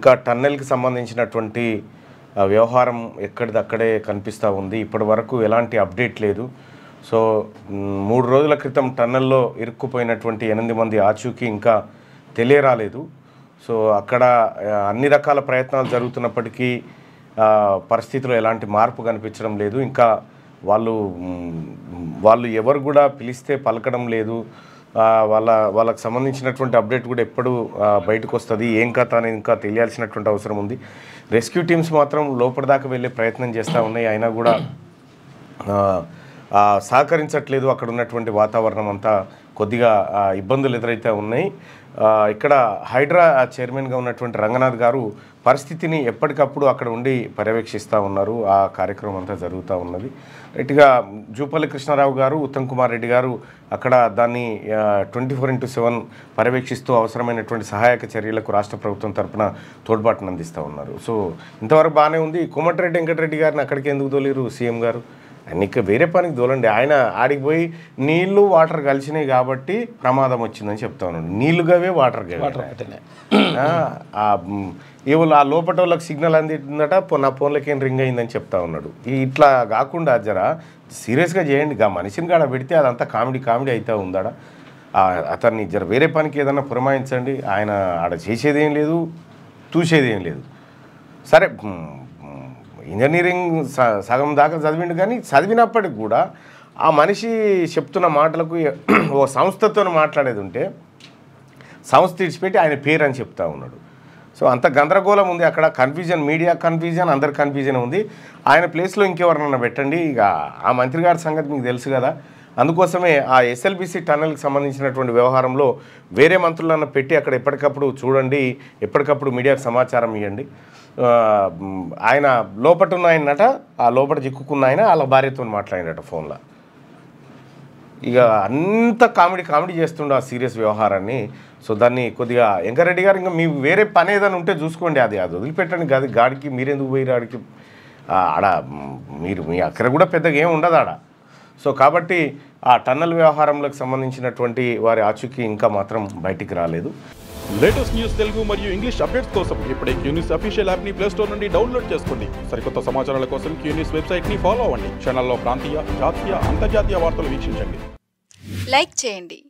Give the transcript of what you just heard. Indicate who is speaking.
Speaker 1: ఇంకా టన్నెల్కి సంబంధించినటువంటి వ్యవహారం ఎక్కడిదక్కడే కనిపిస్తూ ఉంది. ఇప్పటి వరకు ఎలాంటి అప్డేట్ లేదు. సో 3 రోజుల క్రితం టన్నెల్లో ఇరుక్కుపోయినటువంటి 8 మంది ఆచూకీ ఇంకా తెలియరాలేదు. సో అక్కడ అన్ని రకాల ప్రయత్నాలు జరుగుతున్నప్పటికీ పరిస్థితిలో ఎలాంటి మార్పు కనిపించడం లేదు. ఇంకా వాళ్ళు ఎవరు కూడా పిలిస్తే పలకడం లేదు. వాళ్ళకి సంబంధించినటువంటి అప్డేట్ కూడా ఎప్పుడు బయటకు వస్తుంది, ఏం కథ అనేది ఇంకా తెలియాల్సినటువంటి అవసరం ఉంది. రెస్క్యూ టీమ్స్ మాత్రం లోపలిదాకా వెళ్ళే ప్రయత్నం చేస్తూ ఉన్నాయి. అయినా కూడా సహకరించట్లేదు. అక్కడ ఉన్నటువంటి వాతావరణం అంతా కొద్దిగా ఇబ్బందులు ఎదురైతే ఉన్నాయి. ఇక్కడ హైడ్రా చైర్మన్గా ఉన్నటువంటి రంగనాథ్ గారు పరిస్థితిని ఎప్పటికప్పుడు అక్కడ ఉండి పర్యవేక్షిస్తూ ఉన్నారు. ఆ కార్యక్రమం అంతా జరుగుతూ ఉన్నది. రైట్గా జూపల్లి కృష్ణారావు గారు, ఉత్తమ్ కుమార్ రెడ్డి గారు అక్కడ దాన్ని 24/7 పర్యవేక్షిస్తూ అవసరమైనటువంటి సహాయక చర్యలకు రాష్ట్ర ప్రభుత్వం తరఫున తోడ్పాటును అందిస్తూ ఉన్నారు. సో ఇంతవరకు బాగానే ఉంది. కోమటిరెడ్డి వెంకటరెడ్డి గారిని అక్కడికి ఎందుకు తోలేరు సీఎం గారు? నీకు వేరే పనికి తోలండి. ఆయన ఆడికి పోయి నీళ్లు వాటర్ కలిసినాయి కాబట్టి ప్రమాదం వచ్చిందని చెప్తా ఉన్నాడు. నీళ్లుగావే వాటర్ ఏవో ఆ లోపల వాళ్ళకి సిగ్నల్ అందిందట, నా ఫోన్లకి రింగ్ అయిందని చెప్తా ఉన్నాడు. ఇట్లా కాకుండా జరా సీరియస్గా చేయండి. మనిషిని కాడ పెడితే అదంతా కామెడీ అవుతా ఉందాడ. అతన్ని జర వేరే పనికి ఏదన్నా పురమాయించండి. ఆయన ఆడ చేసేదేం లేదు, చూసేదేం లేదు. సరే ఇంజనీరింగ్ సగం దాకా చదివిండు, కానీ చదివినప్పటికి కూడా ఆ మనిషి చెప్తున్న మాటలకు ఓ సంస్థతో మాట్లాడేది ఉంటే సంస్థ ఇడిచిపెట్టి ఆయన పేరు అని చెప్తా ఉన్నాడు. సో అంత గందరగోళం ఉంది అక్కడ. కన్ఫ్యూజన్, మీడియా కన్ఫ్యూజన్, అందరి కన్ఫ్యూజన్ ఉంది. ఆయన ప్లేస్లో ఇంకెవరన్నా పెట్టండి. ఇక ఆ మంత్రి గారి సంగతి మీకు తెలుసు కదా. అందుకోసమే ఆ ఎస్ఎల్బిసి టన్నెల్కి సంబంధించినటువంటి వ్యవహారంలో వేరే మంత్రులను పెట్టి అక్కడ ఎప్పటికప్పుడు చూడండి, ఎప్పటికప్పుడు మీడియాకు సమాచారం ఇవ్వండి. ఆయన లోపట ఉన్న ఆయనట, ఆ లోపల చిక్కుకున్న ఆయన వాళ్ళ భార్యతో మాట్లాడినట ఫోన్లో. ఇక అంత కామెడీ చేస్తుండే ఆ సీరియస్ వ్యవహారాన్ని. సో దాన్ని కొద్దిగా వెంకరెడ్డి గారు ఇంకా మీ వేరే పని ఏదైనా ఉంటే చూసుకోండి, అది వదిలిపెట్టండి. గాడికి మీరెందుకు పోయి ఆడికి ఆడ మీ అక్కడ కూడా పెద్దగా ఏం ఉండదు ఆడ. సో కాబట్టి ఆ టన్నెల్ వ్యవహారంలోకి సంబంధించినటువంటి వారి ఆచూకీ ఇంకా మాత్రం బయటికి రాలేదు.
Speaker 2: లేటెస్ట్ న్యూస్ తెలుగు మరియు ఇంగ్లీష్ అప్డేట్స్ కోసం ఇప్పుడే క్యూన్యూస్ అఫీషియల్ యాప్ ని ప్లే స్టోర్ నుండి డౌన్లోడ్ చేసుకోండి. సరికొత్త సమాచారాల కోసం క్యూన్యూస్ వెబ్సైట్ ని ఫాలో అవ్వండి. ఛానల్లో ప్రాంతీయ, జాతీయ, అంతర్జాతీయ వార్తలు వీక్షించండి.
Speaker 3: లైక్ చేయండి.